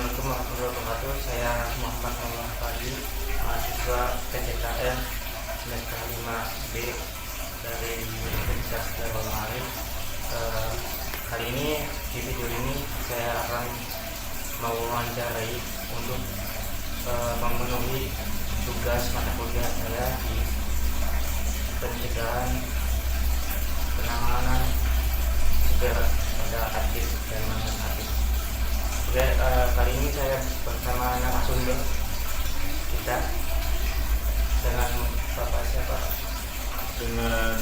Assalamualaikum warahmatullahi wabarakatuh. Saya Muhammad Muhammad Fadli, mahasiswa PCKN semester 5B dari Universitas Darul Maarif. Kali ini di video ini saya akan mewawancarai untuk memenuhi tugas mata kuliah saya di pencegahan penanganan segera pada aktif dan mantan aktif. Oke, kali ini saya bersama narasumber kita dengan Bapak siapa? Dengan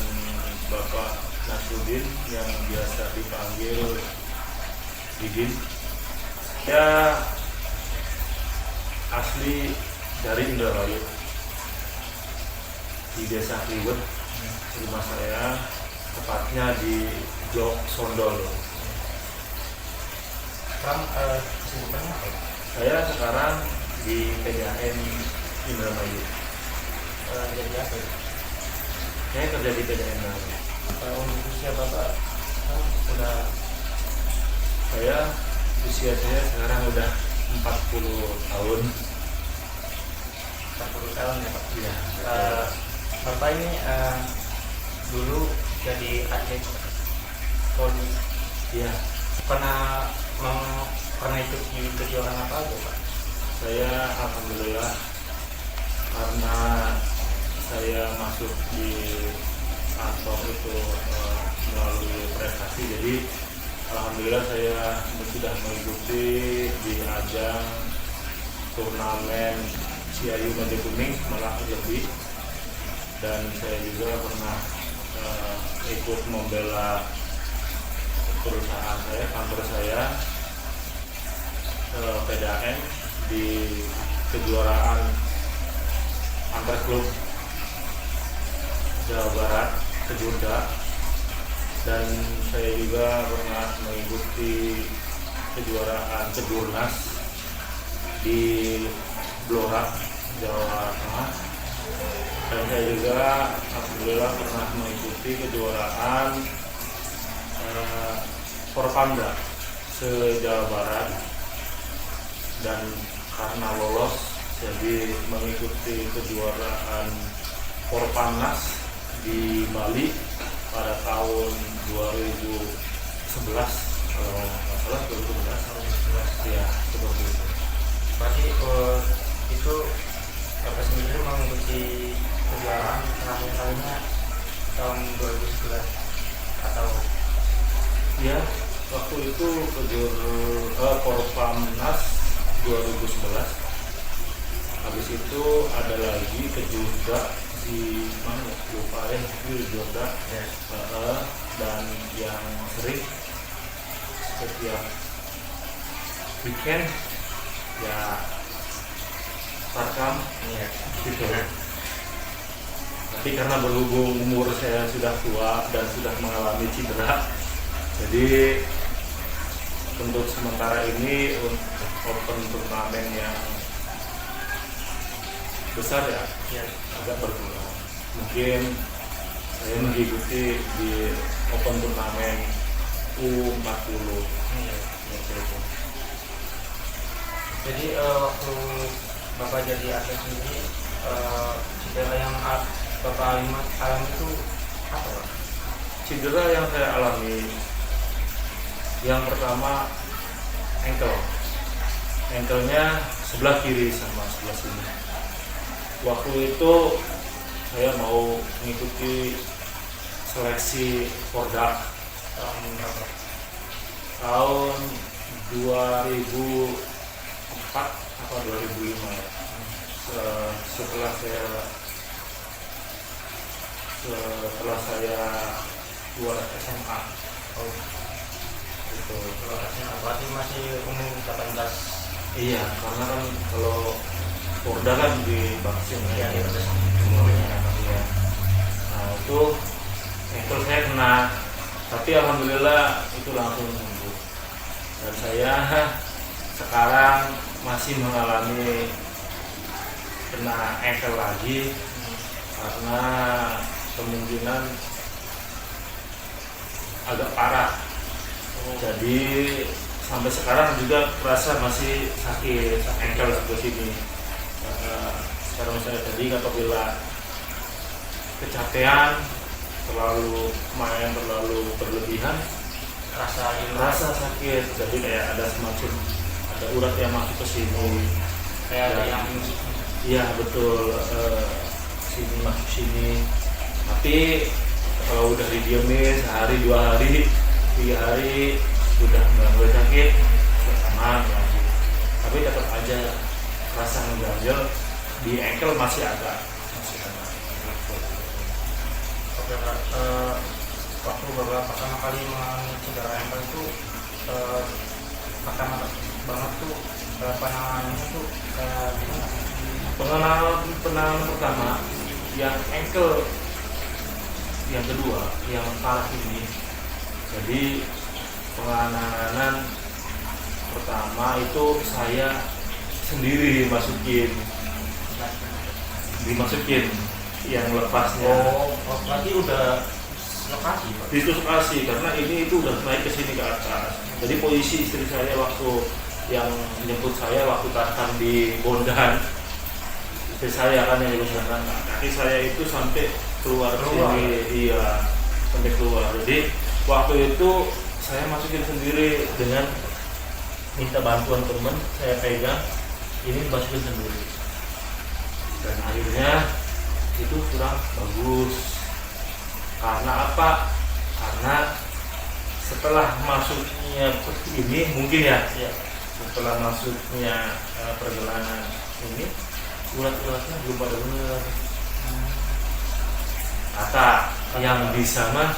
Bapak Nasruddin yang biasa dipanggil Didin. Ya, asli dari Indramayu di Desa Kliwet, rumah saya tepatnya di Blok Sondol. Sekarang kesibukannya apa? Saya sekarang di PDAM Indramayu. Jadi apa? Saya kerja di PDAM Indramayu. Untuk usia Bapak sudah Usia saya sekarang udah 40 tahun. 40 tahun ya Pak? Iya. Bapak ini dulu jadi atlet poli. Iya. Pernah ikut di kejuaraan apa aja Pak? Saya alhamdulillah karena saya masuk di kantor itu melalui prestasi, jadi alhamdulillah saya sudah mengikuti di ajang turnamen Ciayu Media Kuning malah lebih, dan saya juga pernah ikut membela perusahaan saya, kantor saya, PDAM di kejuaraan antar klub Jawa Barat, Kejurda, dan saya juga pernah mengikuti kejuaraan Kejurnas di Blora, Jawa Tengah, dan saya juga alhamdulillah pernah mengikuti kejuaraan Porpanda se-Jawa Barat, dan karena lolos jadi mengikuti kejuaraan Porpanas di Bali pada tahun 2011 kalau nggak salah 2011 ya, seperti itu. Berarti itu Bapak sendiri mengikuti kejuaraan terakhir kalinya tahun 2011 atau? Ya, waktu itu Porpanas 2011. Habis itu ada lagi Kejurda di mana? Lupa ya, di Kejurda. Ya. Dan yang sering setiap weekend ya Tarkam Iya. gitu. Tapi karena berhubung umur saya sudah tua dan sudah mengalami cedera, jadi untuk sementara ini open turnamen yang besar ya agak berkurang. Mungkin saya mengikuti di open turnamen U40. Iya. Gitu. Jadi waktu Bapak jadi atlet sendiri, cedera yang Bapak alami itu apa Pak? Cedera yang saya alami, yang pertama engkelnya sebelah kiri sama sebelah sini. Waktu itu saya mau mengikuti seleksi Porda Tahun berapa? tahun 2004 atau 2005 ya. Setelah saya keluar SMA. Oh, Gitu. berarti masih umur 18. Iya, karena kan kalau Porda kan divaksin Iya, ya. iya. Umurnya. Iya. Nah itu engkel saya kena, tapi alhamdulillah itu langsung sembuh. Dan saya sekarang masih mengalami kena engkel lagi karena kemungkinan agak parah. Jadi sampai sekarang juga terasa masih sakit ankle sebelah sini. Sekarang saya tadi apabila kecapean, terlalu main terlalu berlebihan, rasa sakit. Jadi kayak ada semacam ada urat yang masuk ke sini, kayak ada yang iya betul, sini masuk sini. Tapi kalau udah didiemin sehari 2 hari 3 hari udah nggak mulai sakit, aman lagi. Tapi tetap aja rasa mengganjal di ankle masih ada. Oke, Pak. Waktu Bapak pertama kali mengalami cedera ankle itu pertama banget tuh penanganannya tuh kayak gimana? Penanganan pertama yang ankle, yang kedua yang parah ini. Jadi penanganan pertama itu saya sendiri dimasukin yang lepasnya. Berarti udah lokasi, Pak? Dislokasi karena ini itu udah naik ke sini ke atas. Jadi posisi istri saya waktu yang menjemput saya waktu tahan di Bondan, istri saya kan yang diusahakan, kaki saya itu sampai keluar sini, iya sampai keluar. Jadi waktu itu saya masukin sendiri dengan minta bantuan teman, saya pegang, ini dimasukin sendiri. Dan akhirnya itu kurang bagus. Karena apa? Karena setelah masuknya seperti ini mungkin ya, setelah masuknya perjalanan ini urat-uratnya belum pada benar. Kata yang bisa mah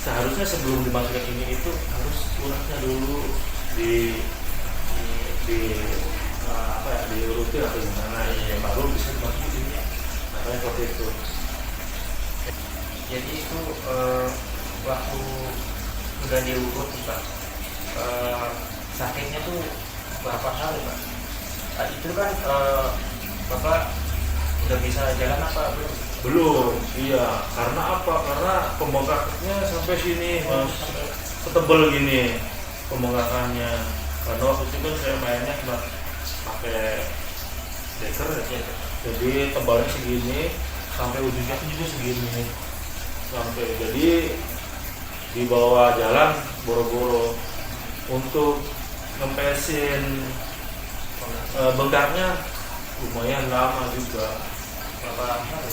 seharusnya sebelum dimasukkan ini itu harus uratnya dulu di apa ya, diurutin atau gimana ya, baru bisa dimasukin ini. Makanya seperti itu. Jadi itu waktu udah diurut, Pak, sakitnya tuh berapa hari, Pak? Itu kan Bapak udah bisa jalan apa belum? Belum, iya. Karena apa? Karena pembengkakannya sampai sini, Mas. Setebel gini pembengkakannya. Karena waktu itu kan saya mainnya cuma pakai deker ya. Jadi tebalnya segini, sampai ujungnya juga segini. Sampai jadi dibawa jalan boro-boro untuk ngempesin bengkaknya lumayan lama juga. Berapa hari?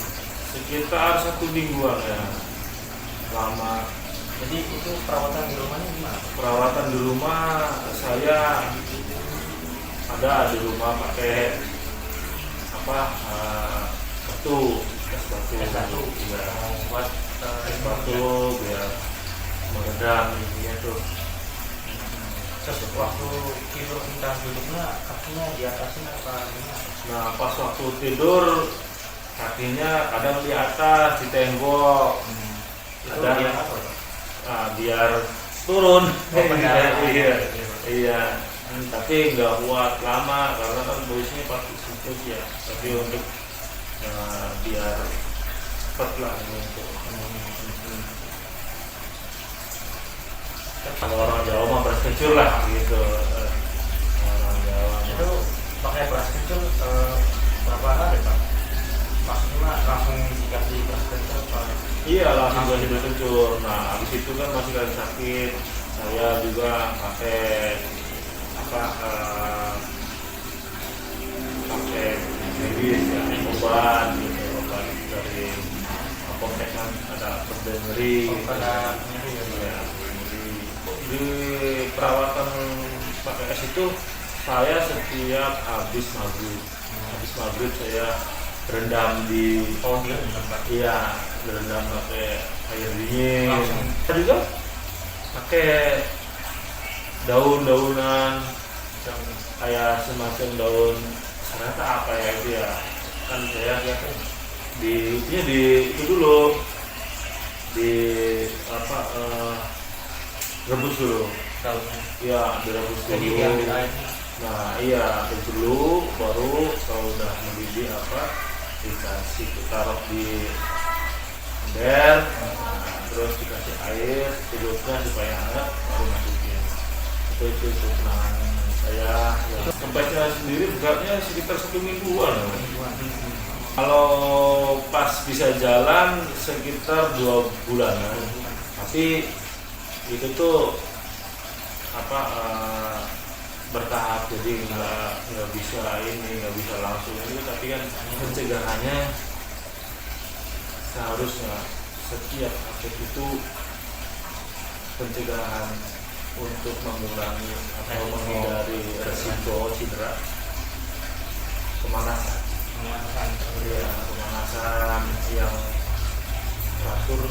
Sekitar 1 mingguan ya, lama. Jadi itu perawatan di rumahnya gimana? Perawatan di rumah saya ada di rumah pakai apa, batu, es batu ya, Buat es batu biar meredam ininya tuh. terus waktu tidur kita duduknya kakinya di atasnya apa gimana? Nah pas waktu tidur kakinya kadang di atas di tembok. Itu Ada biar apa, Pak? biar turun. Iya. Iya. Tapi nggak kuat lama karena kan posisinya pasti situ ya. Tapi untuk biar cepat lah gitu. Kalau orang Jawa mah beras kencur lah gitu. Orang Jawa Itu pakai beras kencur berapa hari, Pak? Maksudnya langsung dikasih beras kencur apa? iya langsung beras kencur. Nah habis itu kan masih lagi sakit. Saya juga pakai apa, pakai medis ya, obat gitu, obat dari apotek kan ada perdengeri. Pada nyeri ya, Pak? Ya, di perawatan pakai es itu saya setiap habis maghrib saya berendam di Dia benar, Pak. iya berendam pakai air dingin. Langsung. Saya juga pakai daun-daunan kayak semacam daun serata apa ya itu ya, kan saya di itu dulu di apa, rebus dulu Daunnya. ya, direbus Jadi dulu. diambil airnya. Nah iya rebus dulu, baru kalau udah mendidih apa dikasih taruh di ember, nah, terus dikasih air, tidurnya supaya hangat, baru masukin. Itu itu penanganan saya. Ya. Sampai saya sendiri beratnya sekitar 1 mingguan. Kalau pas bisa jalan sekitar 2 bulanan. Tapi itu tuh bertahap, jadi nggak bisa langsung ini, tapi kan pencegahannya seharusnya setiap atlet itu pencegahan untuk mengurangi atau menghindari resiko cedera, pemanasan yang teratur,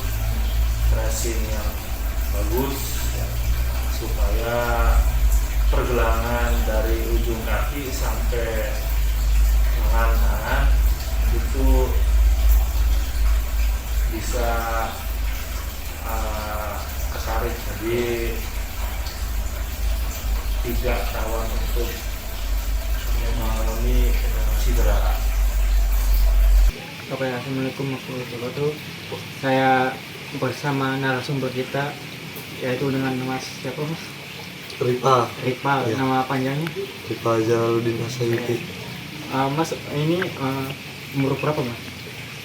stretching yang bagus supaya pergelangan dari ujung kaki sampai lengan tangan itu bisa ketarik, jadi tidak rawan untuk mengalami cedera. Oke, assalamualaikum warahmatullahi wabarakatuh. Saya bersama narasumber kita, yaitu dengan Mas siapa Mas? Ripa Ripa, ya. Nama panjangnya? Ripa Jalaluddin Asayuti. Mas, ini umur berapa Mas?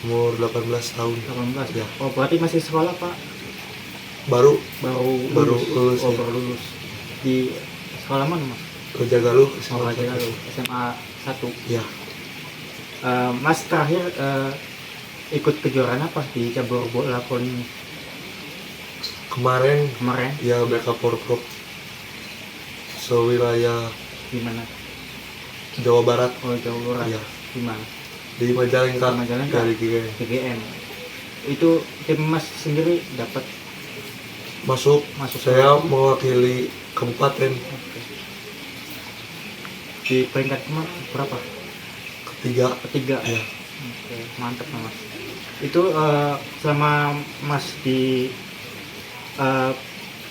Umur 18 tahun. 18 Ya. Oh, berarti masih sekolah Pak? Baru lulus, Oh, ya. baru lulus. Di sekolah mana Mas? Rojagaluh Oh, Rajagaluh, SMA 1. Ya, Mas terakhir ikut kejuaraan apa di cabur bola voli ini kemarin kemarin? ya BK Porprov sewilayah Di mana? Jawa Barat. Oh, Jawa Barat. Ya, Di mana? di Majalengka. Di Majalengka. Dari GGN. GGM. Itu tim Mas sendiri dapat Masuk. Masuk. Saya mewakili kabupaten di peringkat berapa? ketiga. Ya. Oke, mantap Mas. Itu selama Mas di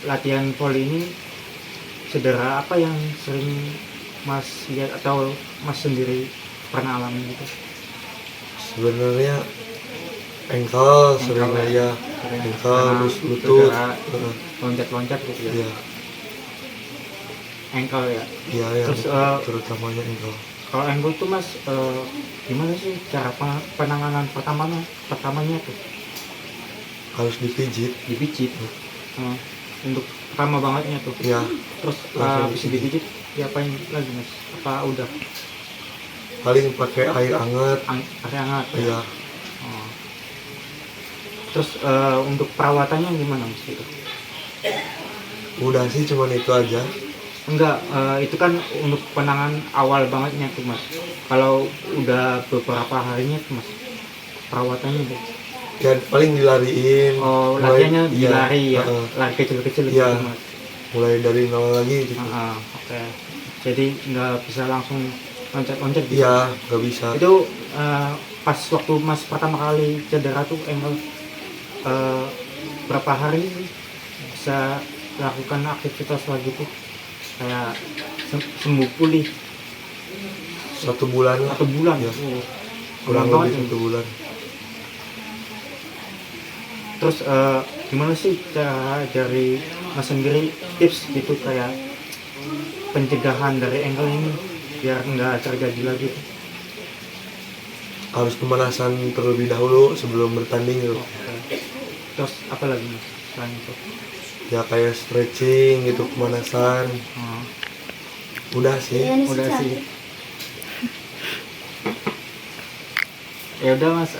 latihan voli ini, cedera apa yang sering Mas lihat atau Mas sendiri pernah alami gitu? Sebenarnya engkel sering Engkel, aja, sering. engkel Karena terus lutut. cedera, loncat-loncat gitu ya. Ya, Engkel ya. ya yang Terus, terutamanya engkel. Kalau engkel tuh Mas gimana sih cara penanganan pertamanya tuh? Harus dipijit. Dipijit. Untuk pertama bangetnya tuh. Ya, Terus langsung habis dipijit diapain lagi Mas? Apa udah paling pakai air hangat. pakai hangat? Ya, Oh. Terus untuk perawatannya gimana Mas gitu? udah sih cuman itu aja. Enggak, itu kan untuk penanganan awal bangetnya tuh Mas. Kalau udah beberapa harinya tuh Mas, perawatannya tuh. Ya paling dilariin. Oh, mulai- latihannya iya, dilari ya, heeh. lari kecil-kecil Iya. gitu Mas. Mulai dari nol lagi gitu. Oke. Jadi nggak bisa langsung loncat-loncat gitu. Iya, nggak bisa. Itu pas waktu Mas pertama kali cedera tuh engkel, berapa hari sih bisa lakukan aktivitas lagi tuh kayak sembuh pulih? 1 bulan lah. 1 bulan. Ya. Oh, Kurang lama lebih banget 1 bulan. Terus gimana sih cara dari Mas sendiri tips gitu kayak pencegahan dari engkel ini biar nggak terjadi lagi? Harus pemanasan terlebih dahulu sebelum bertanding gitu. Oke. Terus apa lagi Mas selain itu? Ya kayak stretching gitu, pemanasan. Oh, Udah sih. udah sih. Ya udah Mas,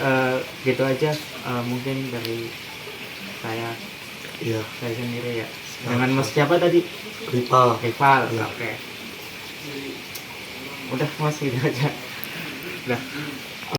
gitu aja mungkin dari saya Iya, sendiri ya. Dengan Mas siapa tadi? rival. Rival. Ya. Oke. Udah Mas gitu aja. Udah.